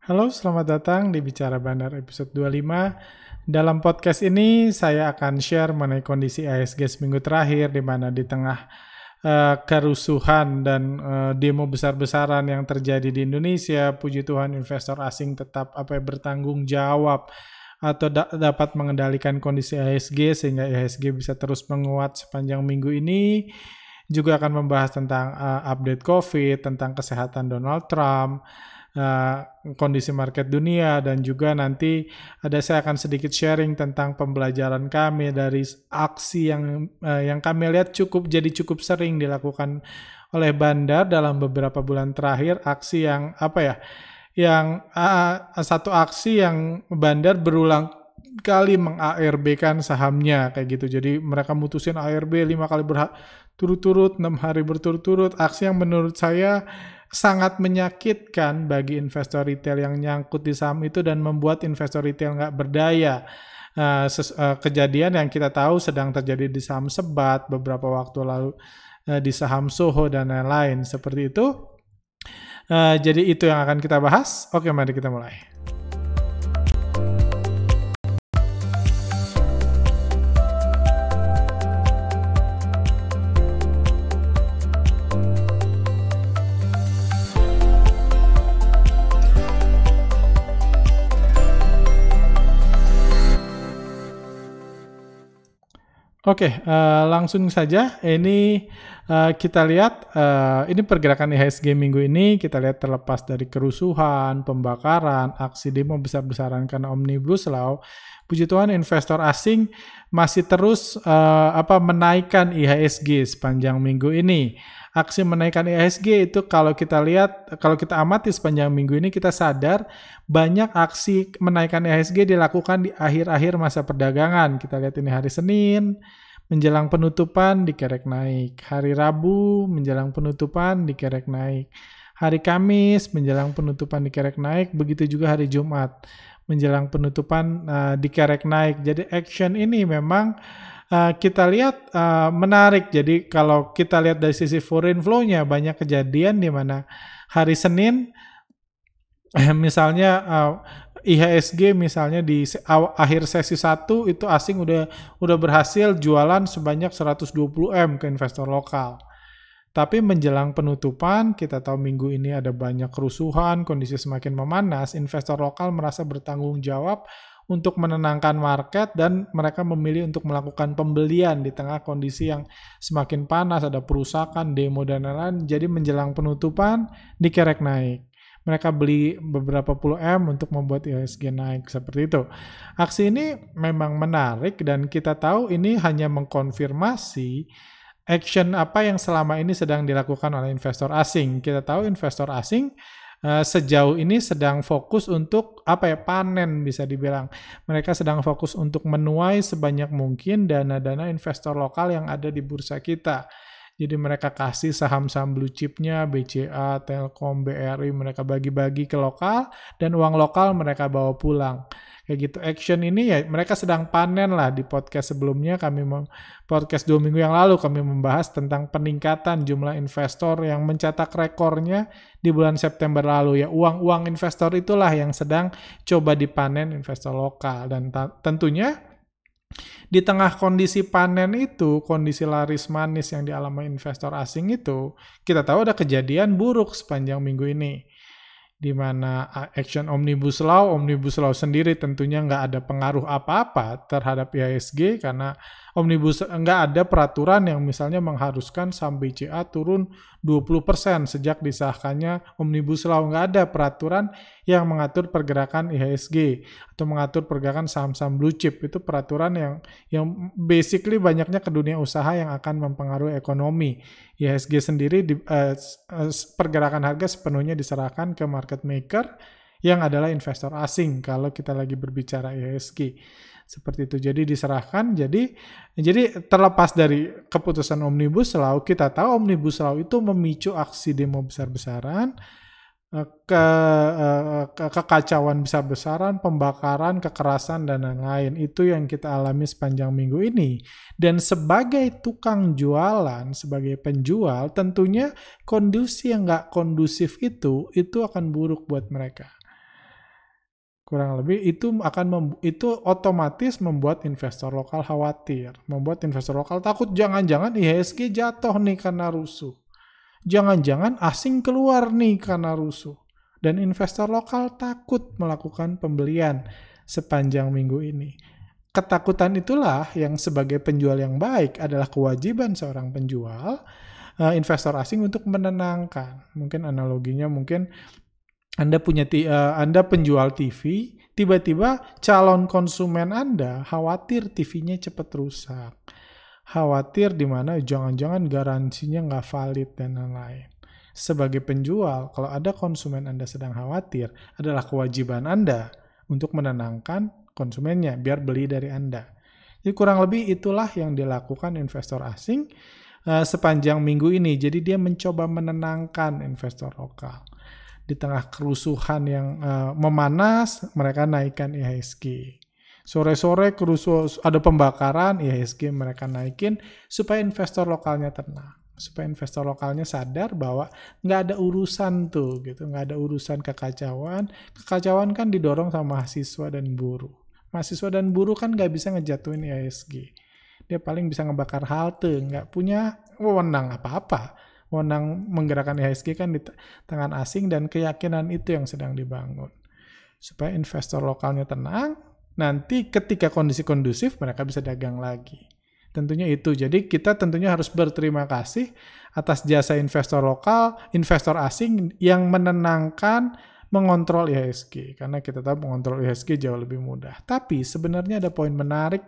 Halo, selamat datang di Bicara Bandar episode 25. Dalam podcast ini saya akan share mengenai kondisi IHSG seminggu terakhir di mana di tengah kerusuhan dan demo besar-besaran yang terjadi di Indonesia, puji Tuhan investor asing tetap bertanggung jawab atau dapat mengendalikan kondisi IHSG sehingga IHSG bisa terus menguat sepanjang minggu ini. Juga akan membahas tentang update COVID, tentang kesehatan Donald Trump, kondisi market dunia, dan juga nanti saya akan sedikit sharing tentang pembelajaran kami dari aksi yang kami lihat cukup sering dilakukan oleh bandar dalam beberapa bulan terakhir. Aksi yang satu aksi yang bandar berulang kali meng-ARB-kan sahamnya kayak gitu. Jadi mereka mutusin ARB 5 kali berturut-turut, 6 hari berturut-turut. Aksi yang menurut saya sangat menyakitkan bagi investor retail yang nyangkut di saham itu dan membuat investor retail nggak berdaya. Kejadian yang kita tahu sedang terjadi di saham Sebat beberapa waktu lalu, di saham Soho dan lain-lain seperti itu. Jadi itu yang akan kita bahas. Oke, mari kita mulai. Oke, langsung saja. Ini kita lihat, ini pergerakan IHSG minggu ini. Kita lihat terlepas dari kerusuhan, pembakaran, aksi demo besar-besaran karena Omnibus Law. Puji Tuhan investor asing masih terus menaikkan IHSG sepanjang minggu ini. Aksi menaikkan IHSG itu kalau kita lihat, kalau kita amati sepanjang minggu ini, kita sadar banyak aksi menaikkan IHSG dilakukan di akhir-akhir masa perdagangan. Kita lihat ini hari Senin, menjelang penutupan dikerek naik. Hari Rabu, menjelang penutupan dikerek naik. Hari Kamis, menjelang penutupan dikerek naik. Begitu juga hari Jumat, menjelang penutupan dikerek naik. Jadi action ini memang kita lihat menarik. Jadi kalau kita lihat dari sisi foreign flow-nya, banyak kejadian di mana hari Senin misalnya IHSG misalnya di akhir sesi 1 itu asing udah berhasil jualan sebanyak 120M ke investor lokal. Tapi menjelang penutupan, kita tahu minggu ini ada banyak kerusuhan, kondisi semakin memanas, investor lokal merasa bertanggung jawab untuk menenangkan market dan mereka memilih untuk melakukan pembelian di tengah kondisi yang semakin panas, ada perusakan, demo dan lain-lain. Jadi menjelang penutupan dikerek naik. Mereka beli beberapa puluh M untuk membuat IHSG naik seperti itu. Aksi ini memang menarik dan kita tahu ini hanya mengkonfirmasi action apa yang selama ini sedang dilakukan oleh investor asing. Kita tahu investor asing sejauh ini sedang fokus untuk panen bisa dibilang. Mereka sedang fokus untuk menuai sebanyak mungkin dana-dana investor lokal yang ada di bursa kita. Jadi mereka kasih saham-saham blue chip-nya, BCA, Telkom, BRI, mereka bagi-bagi ke lokal, dan uang lokal mereka bawa pulang. Kayak gitu. Action ini ya mereka sedang panen lah. Di podcast sebelumnya podcast 2 minggu yang lalu kami membahas tentang peningkatan jumlah investor yang mencetak rekornya di bulan September lalu. Ya uang investor itulah yang sedang coba dipanen investor lokal. Dan tentunya di tengah kondisi panen itu, kondisi laris manis yang dialami investor asing itu, kita tahu ada kejadian buruk sepanjang minggu ini. Di mana action Omnibus Law sendiri tentunya nggak ada pengaruh apa-apa terhadap IHSG karena nggak ada peraturan yang misalnya mengharuskan saham BCA turun 20% sejak disahkannya Omnibus Law. Nggak ada peraturan yang mengatur pergerakan IHSG atau mengatur pergerakan saham-saham blue chip. Itu peraturan yang basically banyaknya ke dunia usaha yang akan mempengaruhi ekonomi. IHSG sendiri pergerakan harga sepenuhnya diserahkan ke market maker yang adalah investor asing kalau kita lagi berbicara IHSG. Seperti itu. Jadi diserahkan. Jadi terlepas dari keputusan Omnibus Law, kita tahu Omnibus Law itu memicu aksi demo besar-besaran, kekacauan besar-besaran, pembakaran, kekerasan, dan lain-lain. Itu yang kita alami sepanjang minggu ini. Dan sebagai tukang jualan, sebagai penjual, tentunya kondisi yang nggak kondusif itu akan buruk buat mereka. Kurang lebih itu otomatis membuat investor lokal khawatir, membuat investor lokal takut jangan-jangan IHSG jatuh nih karena rusuh. Jangan-jangan asing keluar nih karena rusuh. Dan investor lokal takut melakukan pembelian sepanjang minggu ini. Ketakutan itulah yang sebagai penjual yang baik adalah kewajiban seorang penjual, investor asing untuk menenangkan. Mungkin analoginya Anda penjual TV, tiba-tiba calon konsumen Anda khawatir TV-nya cepat rusak. Khawatir di mana jangan-jangan garansinya nggak valid dan lain-lain. Sebagai penjual, kalau ada konsumen Anda sedang khawatir, adalah kewajiban Anda untuk menenangkan konsumennya biar beli dari Anda. Jadi kurang lebih itulah yang dilakukan investor asing sepanjang minggu ini. Jadi dia mencoba menenangkan investor lokal. Di tengah kerusuhan yang memanas, mereka naikkan IHSG. Sore-sore ada pembakaran, IHSG mereka naikin supaya investor lokalnya tenang. Supaya investor lokalnya sadar bahwa nggak ada urusan tuh, gitu, nggak ada urusan kekacauan. Kekacauan kan didorong sama mahasiswa dan buruh. Mahasiswa dan buruh kan nggak bisa ngejatuhin IHSG. Dia paling bisa ngebakar halte, nggak punya wewenang apa-apa. Wewenang menggerakkan IHSG kan di tangan asing dan keyakinan itu yang sedang dibangun. Supaya investor lokalnya tenang, nanti ketika kondisi kondusif mereka bisa dagang lagi. Tentunya itu. Jadi kita tentunya harus berterima kasih atas jasa investor lokal, investor asing yang menenangkan, mengontrol IHSG. Karena kita tahu mengontrol IHSG jauh lebih mudah. Tapi sebenarnya ada poin menarik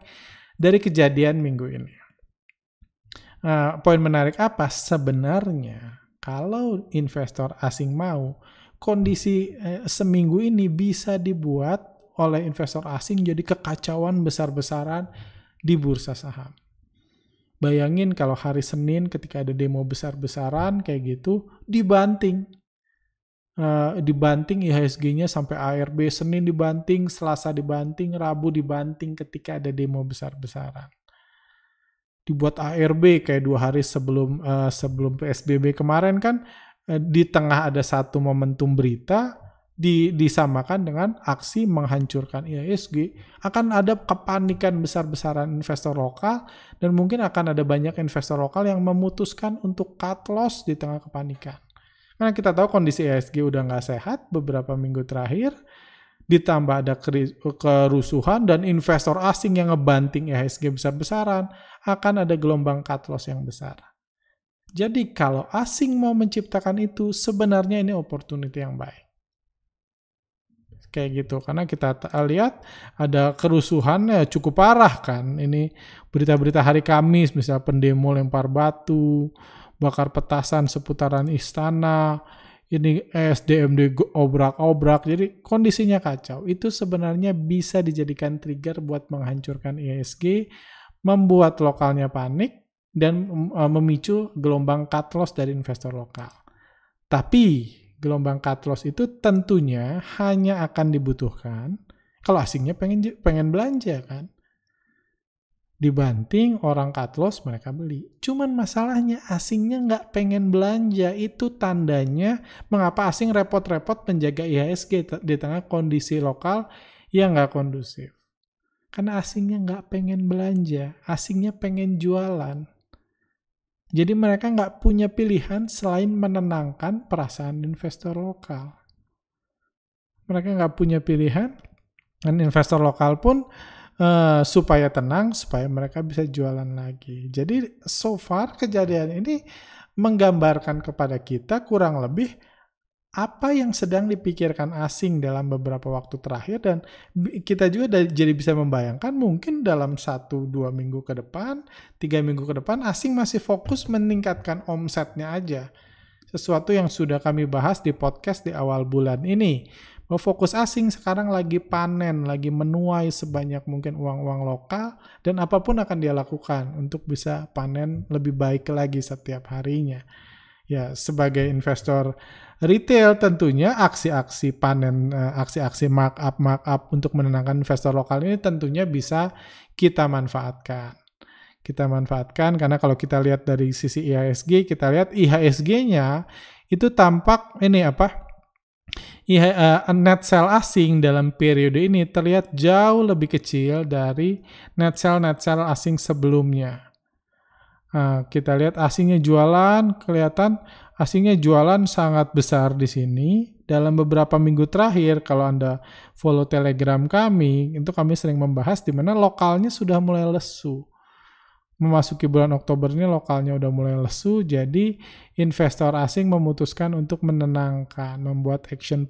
dari kejadian minggu ini. Poin menarik apa? Sebenarnya kalau investor asing mau, kondisi seminggu ini bisa dibuat oleh investor asing jadi kekacauan besar-besaran di bursa saham. Bayangin kalau hari Senin ketika ada demo besar-besaran kayak gitu, dibanting IHSG-nya sampai ARB, Senin dibanting, Selasa dibanting, Rabu dibanting ketika ada demo besar-besaran. Dibuat ARB kayak 2 hari sebelum PSBB kemarin kan, di tengah ada satu momentum berita disamakan dengan aksi menghancurkan IHSG, akan ada kepanikan besar-besaran investor lokal dan mungkin akan ada banyak investor lokal yang memutuskan untuk cut loss di tengah kepanikan. Karena kita tahu kondisi IHSG udah nggak sehat beberapa minggu terakhir, ditambah ada kerusuhan dan investor asing yang ngebanting IHSG besar-besaran, akan ada gelombang cut loss yang besar. Jadi kalau asing mau menciptakan itu, sebenarnya ini opportunity yang baik. Kayak gitu, karena kita lihat ada kerusuhan cukup parah kan. Ini berita-berita hari Kamis, misalnya pendemo lempar batu, bakar petasan seputaran istana, ini SDMD obrak-obrak, jadi kondisinya kacau. Itu sebenarnya bisa dijadikan trigger buat menghancurkan IHSG, membuat lokalnya panik, dan memicu gelombang cut loss dari investor lokal. Tapi gelombang cut loss itu tentunya hanya akan dibutuhkan kalau asingnya pengen belanja kan. Dibanting orang cut loss mereka beli. Cuman masalahnya asingnya nggak pengen belanja. Itu tandanya mengapa asing repot-repot menjaga IHSG di tengah kondisi lokal yang nggak kondusif. Karena asingnya nggak pengen belanja. Asingnya pengen jualan. Jadi mereka nggak punya pilihan selain menenangkan perasaan investor lokal. Mereka nggak punya pilihan. Dan investor lokal pun supaya tenang, supaya mereka bisa jualan lagi. Jadi so far kejadian ini menggambarkan kepada kita kurang lebih apa yang sedang dipikirkan asing dalam beberapa waktu terakhir, dan kita juga jadi bisa membayangkan mungkin dalam 1-2 minggu ke depan, 3 minggu ke depan, asing masih fokus meningkatkan omsetnya aja. Sesuatu yang sudah kami bahas di podcast di awal bulan ini. Bahwa fokus asing sekarang lagi panen, lagi menuai sebanyak mungkin uang-uang lokal, dan apapun akan dia lakukan untuk bisa panen lebih baik lagi setiap harinya. Ya, sebagai investor retail tentunya aksi-aksi panen, aksi-aksi markup untuk menenangkan investor lokal ini tentunya bisa kita manfaatkan. Kita manfaatkan karena kalau kita lihat dari sisi IHSG, kita lihat IHSG-nya itu tampak Net sell asing dalam periode ini terlihat jauh lebih kecil dari net sell asing sebelumnya. Kita lihat asingnya jualan, kelihatan asingnya jualan sangat besar di sini. Dalam beberapa minggu terakhir, kalau Anda follow Telegram kami, itu kami sering membahas di mana lokalnya sudah mulai lesu. Memasuki bulan Oktober ini lokalnya udah mulai lesu, jadi investor asing memutuskan untuk menenangkan, membuat aksi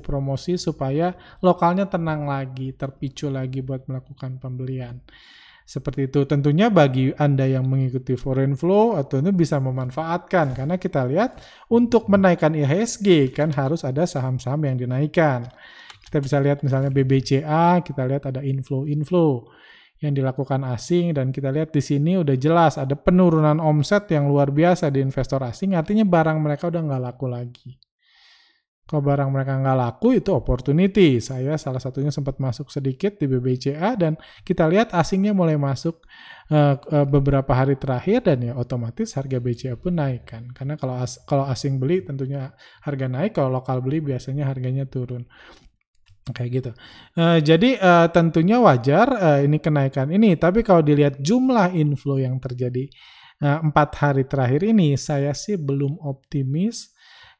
promosi supaya lokalnya tenang lagi, terpicu lagi buat melakukan pembelian. Seperti itu. Tentunya bagi Anda yang mengikuti foreign flow atau itu bisa memanfaatkan, karena kita lihat untuk menaikkan IHSG kan harus ada saham-saham yang dinaikkan. Kita bisa lihat misalnya BBCA, kita lihat ada inflow yang dilakukan asing, dan kita lihat di sini udah jelas ada penurunan omset yang luar biasa di investor asing, artinya barang mereka udah nggak laku lagi. Kalau barang mereka nggak laku itu opportunity. Saya salah satunya sempat masuk sedikit di BBCA dan kita lihat asingnya mulai masuk beberapa hari terakhir, dan ya otomatis harga BCA pun naik kan. Karena kalau asing beli tentunya harga naik, kalau lokal beli biasanya harganya turun. Kayak gitu. Jadi tentunya wajar ini kenaikan ini, tapi kalau dilihat jumlah inflow yang terjadi 4 hari terakhir ini, saya sih belum optimis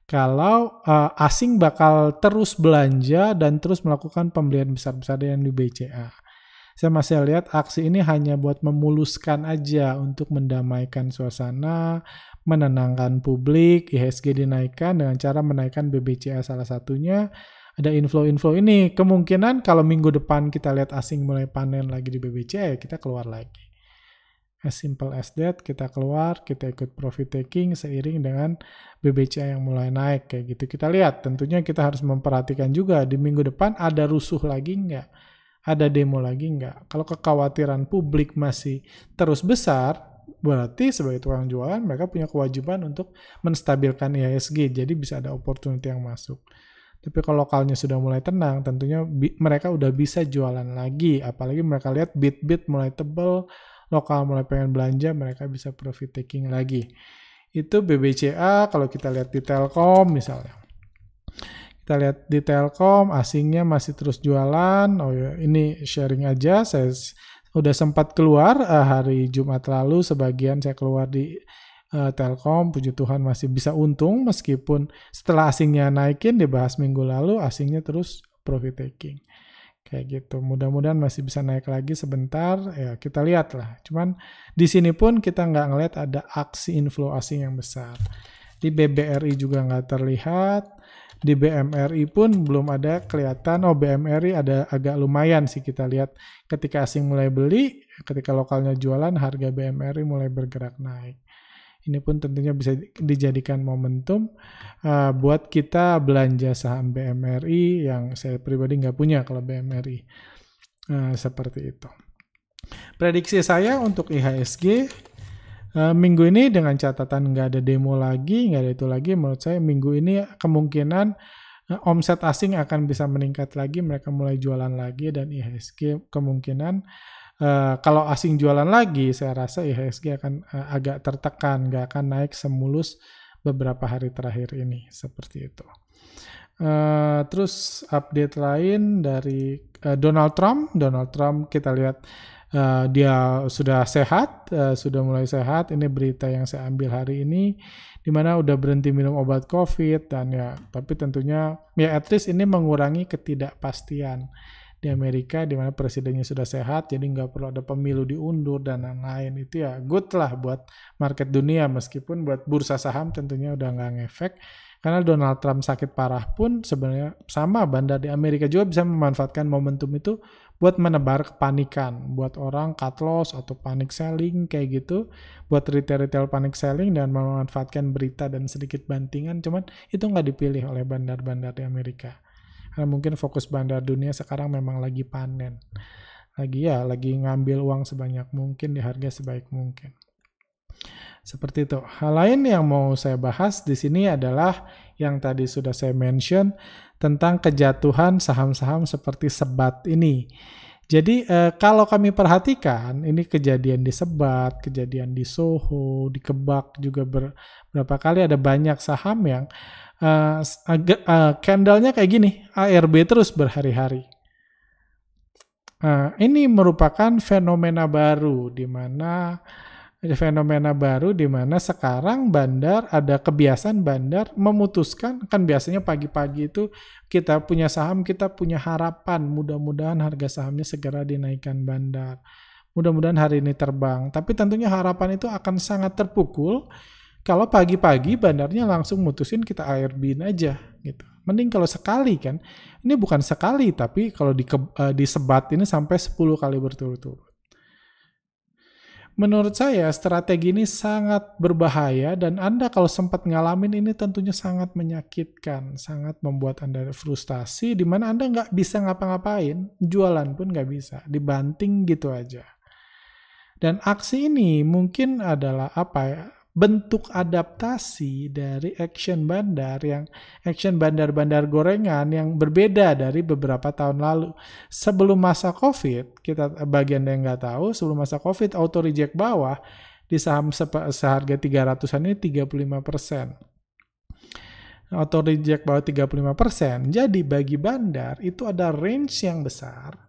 kalau asing bakal terus belanja dan terus melakukan pembelian besar-besaran di BCA. Saya masih lihat aksi ini hanya buat memuluskan aja untuk mendamaikan suasana, menenangkan publik, IHSG dinaikkan dengan cara menaikkan BBCA salah satunya. Ada inflow ini, kemungkinan kalau minggu depan kita lihat asing mulai panen lagi di BBCA, ya kita keluar lagi. As simple as that, kita keluar, kita ikut profit taking seiring dengan BBCA yang mulai naik, kayak gitu. Kita lihat, tentunya kita harus memperhatikan juga di minggu depan ada rusuh lagi nggak? Ada demo lagi nggak? Kalau kekhawatiran publik masih terus besar, berarti sebagai tukang jualan, mereka punya kewajiban untuk menstabilkan IHSG, jadi bisa ada opportunity yang masuk. Tapi kalau lokalnya sudah mulai tenang, tentunya mereka udah bisa jualan lagi. Apalagi mereka lihat bit mulai tebal, lokal mulai pengen belanja, mereka bisa profit taking lagi. Itu BBCA. Kalau kita lihat di Telkom misalnya. Kita lihat di Telkom, asingnya masih terus jualan. Oh ya, ini sharing aja. Saya udah sempat keluar hari Jumat lalu, sebagian saya keluar di Telkom, puji Tuhan masih bisa untung meskipun setelah asingnya naikin, dibahas minggu lalu, asingnya terus profit taking. Kayak gitu. Mudah-mudahan masih bisa naik lagi sebentar, ya kita lihat lah. Cuman di sini pun kita nggak ngelihat ada aksi inflow asing yang besar. Di BBRI juga nggak terlihat. Di BMRI pun belum ada kelihatan. Oh, BMRI ada agak lumayan sih kita lihat. Ketika asing mulai beli, ketika lokalnya jualan, harga BMRI mulai bergerak naik. Ini pun tentunya bisa dijadikan momentum buat kita belanja saham BMRI yang saya pribadi nggak punya kalau BMRI. Seperti itu. Prediksi saya untuk IHSG minggu ini dengan catatan nggak ada demo lagi, nggak ada itu lagi, menurut saya minggu ini kemungkinan omset asing akan bisa meningkat lagi, mereka mulai jualan lagi, dan IHSG kemungkinan kalau asing jualan lagi, saya rasa IHSG akan agak tertekan, nggak akan naik semulus beberapa hari terakhir ini, seperti itu. Terus update lain dari Donald Trump kita lihat dia sudah sehat, sudah mulai sehat. Ini berita yang saya ambil hari ini, di mana udah berhenti minum obat COVID, dan ya, tapi tentunya ya at least ini mengurangi ketidakpastian di Amerika, di mana presidennya sudah sehat, jadi nggak perlu ada pemilu diundur dan lain-lain. Itu ya good lah buat market dunia, meskipun buat bursa saham tentunya udah nggak ngefek, karena Donald Trump sakit parah pun sebenarnya sama bandar di Amerika juga bisa memanfaatkan momentum itu buat menebar kepanikan, buat orang cut loss atau panic selling kayak gitu, buat retail panic selling dan memanfaatkan berita dan sedikit bantingan, cuman itu nggak dipilih oleh bandar-bandar di Amerika. Karena mungkin fokus bandar dunia sekarang memang lagi panen. Lagi ngambil uang sebanyak mungkin di harga sebaik mungkin. Seperti itu. Hal lain yang mau saya bahas di sini adalah yang tadi sudah saya mention tentang kejatuhan saham-saham seperti Sebat ini. Jadi kalau kami perhatikan, ini kejadian di Sebat, kejadian di Soho, di Kebak juga beberapa kali ada banyak saham yang Candlenya kayak gini, ARB terus berhari-hari. Ini merupakan fenomena baru di mana sekarang bandar, ada kebiasaan bandar memutuskan, kan biasanya pagi-pagi itu kita punya saham, kita punya harapan mudah-mudahan harga sahamnya segera dinaikkan bandar. Mudah-mudahan hari ini terbang. Tapi tentunya harapan itu akan sangat terpukul kalau pagi-pagi bandarnya langsung mutusin kita ARB-in aja gitu. Mending kalau sekali kan. Ini bukan sekali, tapi kalau disebat ini sampai 10 kali berturut-turut. Menurut saya strategi ini sangat berbahaya dan Anda kalau sempat ngalamin ini tentunya sangat menyakitkan, sangat membuat Anda frustasi di mana Anda nggak bisa ngapa-ngapain, jualan pun nggak bisa, dibanting gitu aja. Dan aksi ini mungkin adalah bentuk adaptasi dari action bandar-bandar gorengan yang berbeda dari beberapa tahun lalu. Sebelum masa COVID, kita bagian yang nggak tahu, sebelum masa COVID, auto reject bawah di saham seharga 300-an ini 35%. Auto reject bawah 35%. Jadi bagi bandar itu ada range yang besar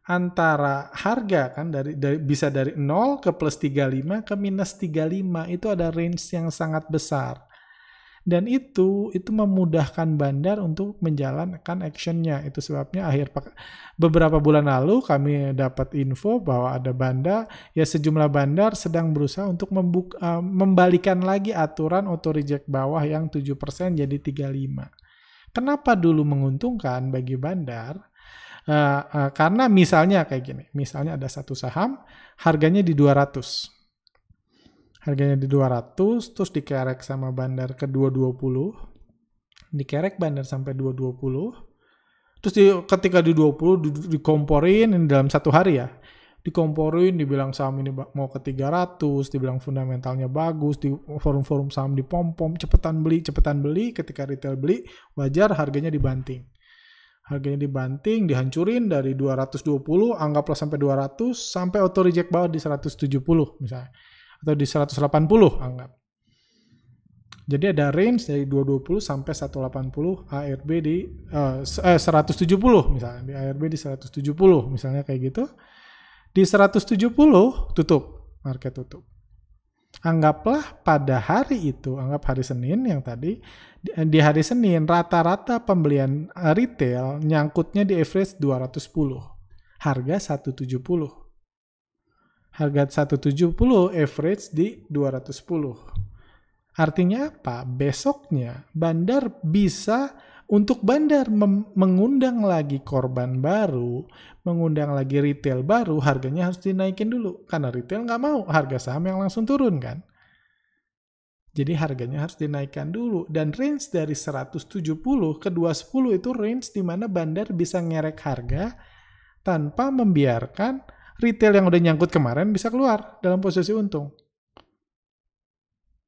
antara harga kan bisa dari 0 ke plus 35 ke minus 35, itu ada range yang sangat besar. Dan itu memudahkan bandar untuk menjalankan actionnya. Itu sebabnya beberapa bulan lalu kami dapat info bahwa ada sejumlah bandar sedang berusaha untuk membalikan lagi aturan auto reject bawah yang 7% jadi 35. Kenapa dulu menguntungkan bagi bandar? Karena misalnya kayak gini, misalnya ada satu saham harganya di 200, terus dikerek sama bandar ke 220, dikerek bandar sampai 220, terus ketika di 20 dikomporin ini dalam satu hari ya, dikomporin, dibilang saham ini mau ke 300, dibilang fundamentalnya bagus, di forum-forum saham dipom-pom, cepetan beli, ketika retail beli, wajar harganya dibanting. Harganya dibanting, dihancurin dari 220, anggaplah sampai 200, sampai auto reject bawah di 170 misalnya. Atau di 180 anggap. Jadi ada range dari 220 sampai 180, ARB di 170 misalnya. Di ARB di 170 misalnya kayak gitu. Di 170 tutup, market tutup. Anggaplah pada hari itu, anggap hari Senin yang tadi, di hari Senin rata-rata pembelian retail nyangkutnya di average 210. Harga 170. Harga 170 average di 210. Artinya apa? Besoknya untuk bandar mengundang lagi korban baru, mengundang lagi retail baru, harganya harus dinaikin dulu. Karena retail nggak mau harga saham yang langsung turun kan. Jadi harganya harus dinaikkan dulu. Dan range dari 170 ke 210 itu range di mana bandar bisa ngerek harga tanpa membiarkan retail yang udah nyangkut kemarin bisa keluar dalam posisi untung.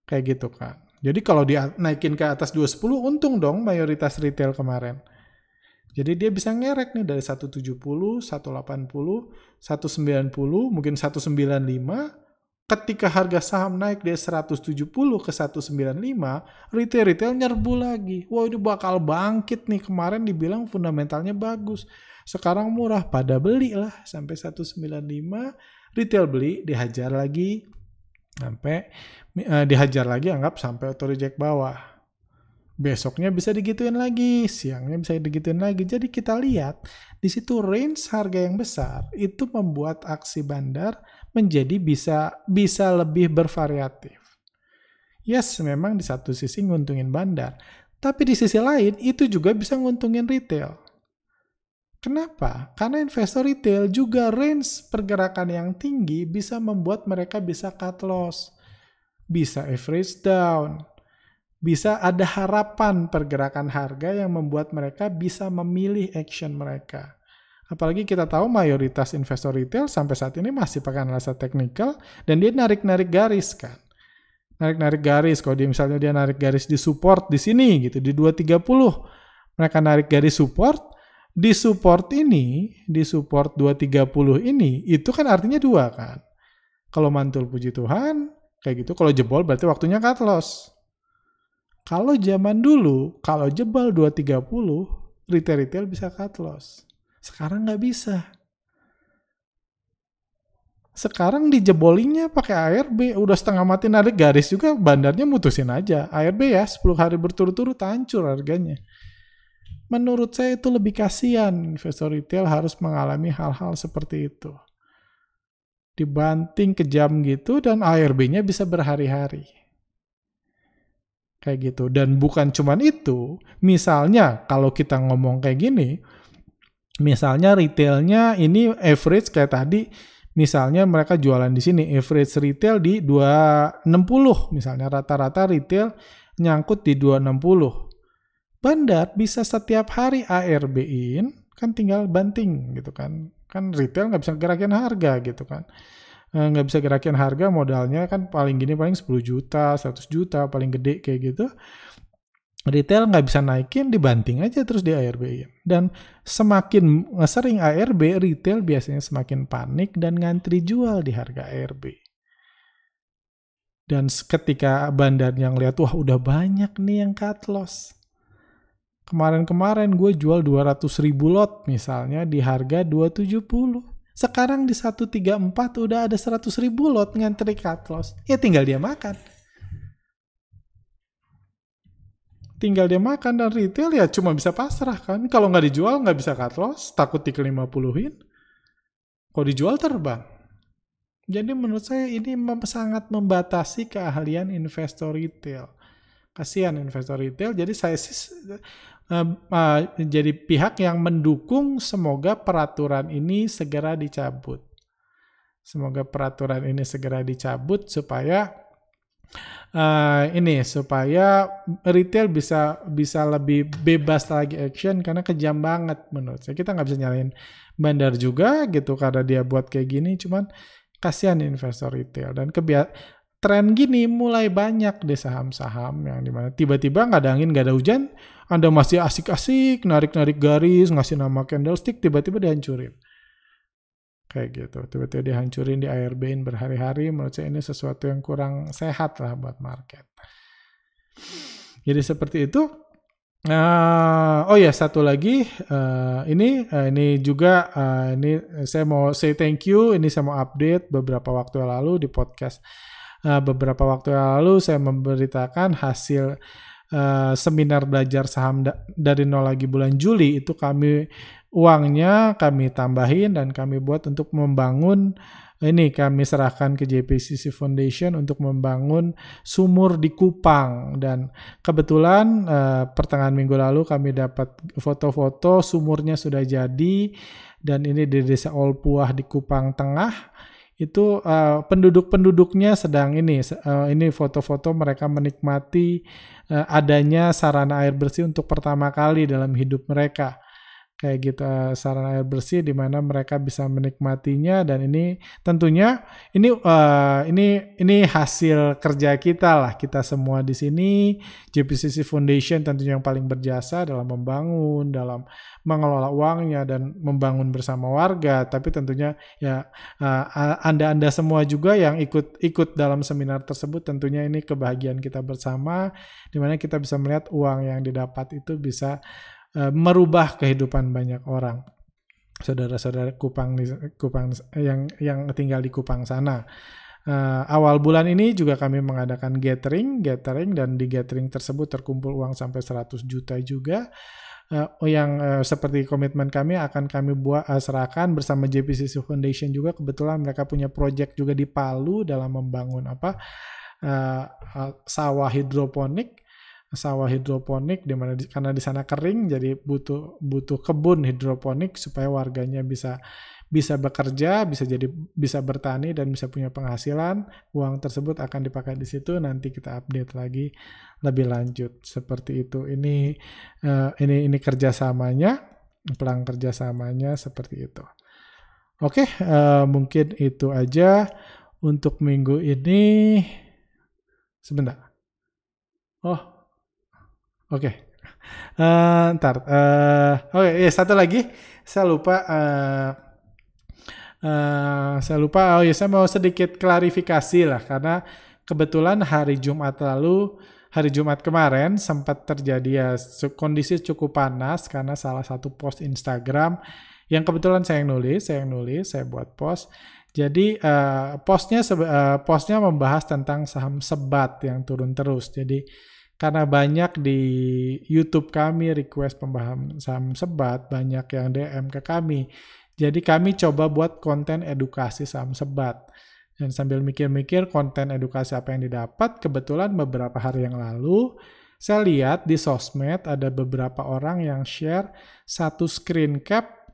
Kayak gitu kan. Jadi kalau dia naikin ke atas 210, untung dong mayoritas retail kemarin. Jadi dia bisa ngerek nih dari 170, 180, 190, mungkin 195. Ketika harga saham naik dari 170 ke 195, retail nyerbu lagi. Wah, ini bakal bangkit nih. Kemarin dibilang fundamentalnya bagus. Sekarang murah, pada beli lah sampai 195. Retail beli, dihajar lagi. Anggap sampai auto reject bawah. Besoknya bisa digituin lagi, siangnya bisa digituin lagi. Jadi kita lihat di situ range harga yang besar itu membuat aksi bandar menjadi bisa lebih bervariatif. Yes, memang di satu sisi nguntungin bandar, tapi di sisi lain itu juga bisa nguntungin retail. Kenapa? Karena investor retail juga range pergerakan yang tinggi bisa membuat mereka bisa cut loss, bisa average down, bisa ada harapan pergerakan harga yang membuat mereka bisa memilih action mereka. Apalagi kita tahu mayoritas investor retail sampai saat ini masih pakai analisa teknikal dan dia narik-narik garis kan. Narik-narik garis, kalau dia misalnya dia narik garis di support di sini gitu, di 230. Mereka narik garis support, di support 230 ini, itu kan artinya 2 kan. Kalau mantul puji Tuhan, kayak gitu. Kalau jebol berarti waktunya cut loss. Kalau zaman dulu, kalau jebol 230, retail bisa cut loss. Sekarang nggak bisa. Sekarang dijebolinya pakai ARB, udah setengah mati narik garis juga, bandarnya mutusin aja. ARB ya, 10 hari berturut-turut hancur harganya. Menurut saya itu lebih kasihan, investor retail harus mengalami hal-hal seperti itu. Dibanting kejam gitu dan ARB-nya bisa berhari-hari. Kayak gitu. Dan bukan cuman itu, misalnya kalau kita ngomong kayak gini, misalnya retailnya ini average kayak tadi, misalnya mereka jualan di sini, average retail di 260, misalnya rata-rata retail nyangkut di 260. Bandar bisa setiap hari ARB-in, kan tinggal banting gitu kan. Kan retail nggak bisa gerakin harga gitu kan. Nggak bisa gerakin harga, modalnya kan paling gini paling 10 juta, 100 juta, paling gede kayak gitu. Retail nggak bisa naikin, dibanting aja terus di ARB-in. Dan semakin sering ARB, retail biasanya semakin panik dan ngantri jual di harga ARB. Dan ketika bandar yang lihat, wah udah banyak nih yang cut loss. Kemarin-kemarin gue jual 200.000 lot misalnya di harga 270. Sekarang di 134 udah ada 100.000 lot ngantri cut loss. Ya tinggal dia makan. Tinggal dia makan dan retail ya cuma bisa pasrah kan. Kalau nggak dijual nggak bisa cut loss, takut di ke-50-in. Kalau dijual terbang. Jadi menurut saya ini sangat membatasi keahlian investor retail. Kasihan investor retail, jadi saya jadi pihak yang mendukung semoga peraturan ini segera dicabut. Semoga peraturan ini segera dicabut supaya supaya retail bisa lebih bebas lagi action, karena kejam banget menurut saya. Kita nggak bisa nyalain bandar juga gitu karena dia buat kayak gini, cuman kasihan investor retail. Dan tren gini mulai banyak deh saham-saham yang dimana tiba-tiba nggak ada angin, nggak ada hujan, Anda masih asik-asik narik-narik garis, ngasih nama candlestick, tiba-tiba dihancurin. Kayak gitu, tiba-tiba dihancurin, di ARB-in berhari-hari. Menurut saya ini sesuatu yang kurang sehat lah buat market. Jadi seperti itu. Oh ya, satu lagi, ini juga ini saya mau say thank you. Ini saya mau update beberapa waktu yang lalu di podcast. Beberapa waktu yang lalu saya memberitakan hasil seminar belajar saham dari nol lagi bulan Juli. Itu uangnya kami tambahin dan kami buat untuk membangun, ini kami serahkan ke JPCC Foundation untuk membangun sumur di Kupang. Dan kebetulan pertengahan minggu lalu kami dapat foto-foto sumurnya sudah jadi, dan ini di Desa Olpuah di Kupang Tengah. Itu penduduk-penduduknya sedang ini foto-foto mereka menikmati adanya sarana air bersih untuk pertama kali dalam hidup mereka. Kayak gitu, sarana air bersih di mana mereka bisa menikmatinya. Dan ini tentunya ini hasil kerja kita lah, kita semua di sini. JPCC Foundation tentunya yang paling berjasa dalam membangun, dalam mengelola uangnya dan membangun bersama warga. Tapi tentunya ya Anda semua juga yang ikut dalam seminar tersebut, tentunya ini kebahagiaan kita bersama, di mana kita bisa melihat uang yang didapat itu bisa merubah kehidupan banyak orang, saudara-saudara Kupang yang tinggal di Kupang sana. Awal bulan ini juga kami mengadakan gathering, dan di gathering tersebut terkumpul uang sampai 100 juta juga. Yang seperti komitmen kami akan kami serahkan bersama JPCC Foundation juga. Kebetulan mereka punya project juga di Palu dalam membangun sawah hidroponik karena di sana kering, jadi butuh kebun hidroponik supaya warganya bisa bekerja, bisa bertani dan bisa punya penghasilan. Uang tersebut akan dipakai di situ. Nanti kita update lagi lebih lanjut seperti itu. Ini kerjasamanya, pelan kerjasamanya seperti itu. Oke, mungkin itu aja untuk minggu ini. Sebentar. Oke. Satu lagi saya lupa. Saya mau sedikit klarifikasi lah, karena kebetulan hari Jumat lalu hari Jumat kemarin sempat terjadi ya kondisi cukup panas karena salah satu post Instagram yang kebetulan saya yang nulis, saya buat post. Jadi postnya membahas tentang saham sebat yang turun terus. Jadi karena banyak di YouTube kami request pembahasan saham sebat, banyak yang DM ke kami. Jadi kami coba buat konten edukasi saham sebat. Dan sambil mikir-mikir konten edukasi apa yang didapat, kebetulan beberapa hari yang lalu, saya lihat di sosmed ada beberapa orang yang share satu screen cap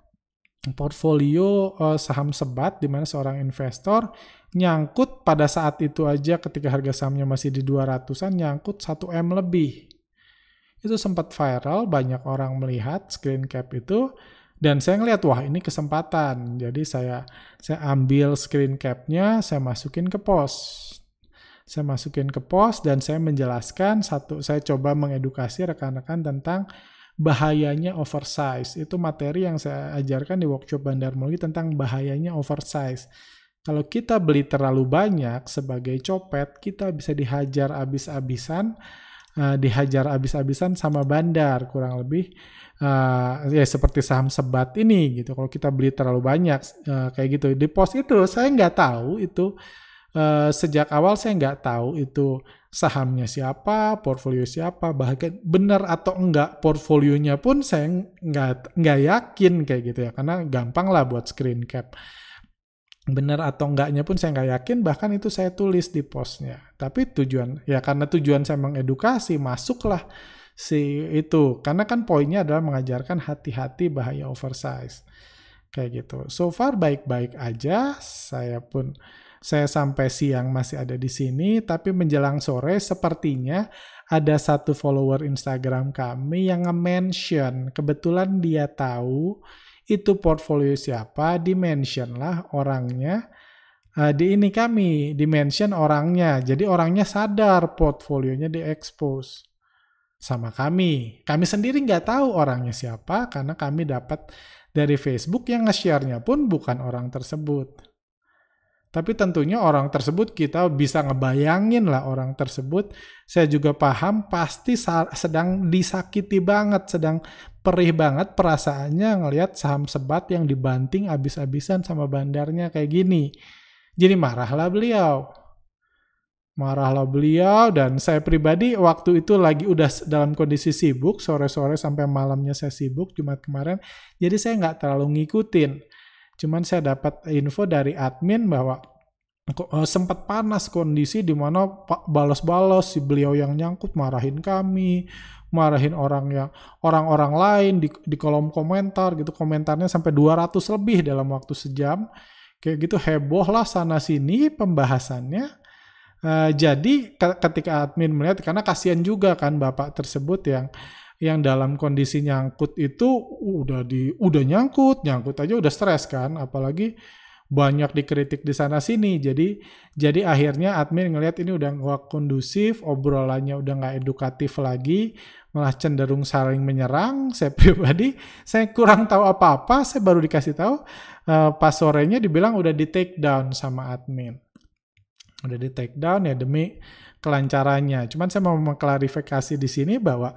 portfolio saham sebat, di mana seorang investor nyangkut pada saat itu aja ketika harga sahamnya masih di 200-an, nyangkut 1M lebih. Itu sempat viral, banyak orang melihat screen cap itu, dan saya ngeliat, wah ini kesempatan. Jadi saya ambil screen cap-nya, saya masukin ke post. Dan saya menjelaskan, saya coba mengedukasi rekan-rekan tentang bahayanya oversize. Itu materi yang saya ajarkan di workshop Bandarmologi tentang bahayanya oversize. Kalau kita beli terlalu banyak sebagai copet, kita bisa dihajar habis-habisan sama bandar, kurang lebih ya seperti saham sebat ini gitu. Kalau kita beli terlalu banyak kayak gitu. Di post itu saya nggak tahu itu sejak awal saya nggak tahu itu sahamnya siapa, portfolio siapa, bahkan benar atau enggak portfolionya pun saya nggak yakin kayak gitu ya, karena gampang lah buat screen cap. Benar atau enggaknya pun saya nggak yakin, bahkan itu saya tulis di postnya. Tapi karena tujuan saya mengedukasi, masuklah itu. Karena kan poinnya adalah mengajarkan hati-hati bahaya oversize. Kayak gitu. So far baik-baik aja, saya sampai siang masih ada di sini, tapi menjelang sore sepertinya ada satu follower Instagram kami yang nge-mention, kebetulan dia tahu itu portfolio siapa, di-mention lah orangnya, di-mention orangnya, jadi orangnya sadar portfolionya di-expose sama kami. Kami sendiri nggak tahu orangnya siapa, karena kami dapat dari Facebook, yang nge-share-nya pun bukan orang tersebut. Tapi tentunya orang tersebut kita bisa ngebayangin lah orang tersebut. Saya juga paham pasti sedang disakiti banget, sedang perih banget perasaannya ngelihat saham sebat yang dibanting abis-abisan sama bandarnya kayak gini. Jadi marahlah beliau, dan saya pribadi waktu itu lagi udah dalam kondisi sibuk, sore-sore sampai malamnya saya sibuk Jumat kemarin, jadi saya nggak terlalu ngikutin. Cuman saya dapat info dari admin bahwa sempat panas kondisi di mana balas-balas si beliau yang nyangkut marahin kami, marahin orang-orang lain di kolom komentar gitu, komentarnya sampai 200 lebih dalam waktu sejam. Kayak gitu heboh lah sana sini pembahasannya. Jadi ketika admin melihat, karena kasihan juga kan bapak tersebut yang dalam kondisi nyangkut itu udah nyangkut aja udah stres kan, apalagi banyak dikritik di sana sini. Jadi akhirnya admin ngelihat ini udah nggak kondusif, obrolannya udah nggak edukatif lagi, malah cenderung saling menyerang. Saya pribadi saya kurang tahu apa-apa, saya baru dikasih tahu pas sorenya dibilang udah di take down sama admin. Udah di take down ya demi kelancarannya. Cuman saya mau mengklarifikasi di sini bahwa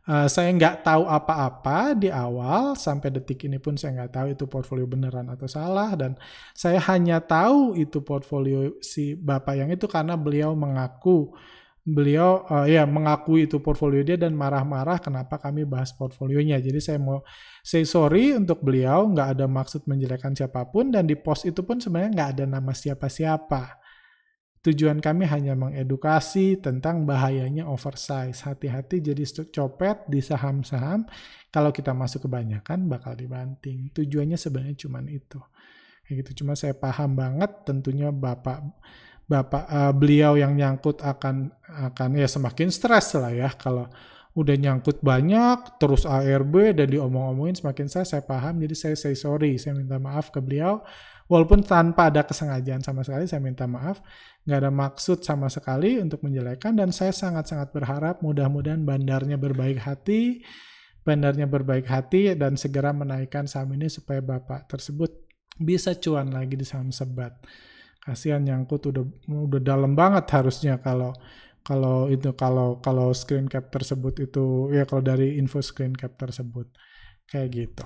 saya nggak tahu apa-apa di awal, sampai detik ini pun saya nggak tahu itu portfolio beneran atau salah, dan saya hanya tahu itu portfolio si bapak yang itu karena beliau mengakui itu portfolio dia dan marah-marah kenapa kami bahas portfolionya. Jadi saya mau say sorry untuk beliau, nggak ada maksud menjelekkan siapapun, dan di post itu pun sebenarnya nggak ada nama siapa-siapa. Tujuan kami hanya mengedukasi tentang bahayanya oversize. Hati-hati jadi copet di saham-saham. Kalau kita masuk kebanyakan bakal dibanting. Tujuannya sebenarnya cuma itu. Kayak gitu. Cuma saya paham banget tentunya bapak beliau yang nyangkut akan ya semakin stres lah ya. Kalau udah nyangkut banyak terus ARB dan diomong-omongin semakin saya paham. Jadi saya say sorry. Saya minta maaf ke beliau. Walaupun tanpa ada kesengajaan sama sekali, saya minta maaf. Nggak ada maksud sama sekali untuk menjelekkan, dan saya sangat-sangat berharap mudah-mudahan bandarnya berbaik hati dan segera menaikkan saham ini supaya bapak tersebut bisa cuan lagi di saham sebat. Kasihan nyangkut udah dalam banget harusnya kalau kalau screen cap tersebut itu ya, kalau dari info screen cap tersebut kayak gitu.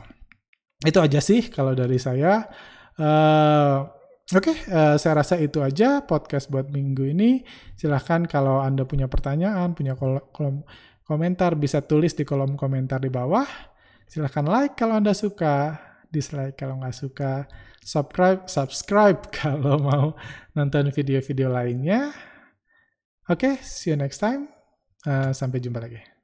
Itu aja sih kalau dari saya. Oke, saya rasa itu aja podcast buat minggu ini. Silahkan kalau Anda punya pertanyaan, punya kolom komentar, bisa tulis di kolom komentar di bawah. Silahkan like kalau Anda suka, dislike kalau nggak suka, subscribe kalau mau nonton video-video lainnya. Oke, see you next time. Sampai jumpa lagi.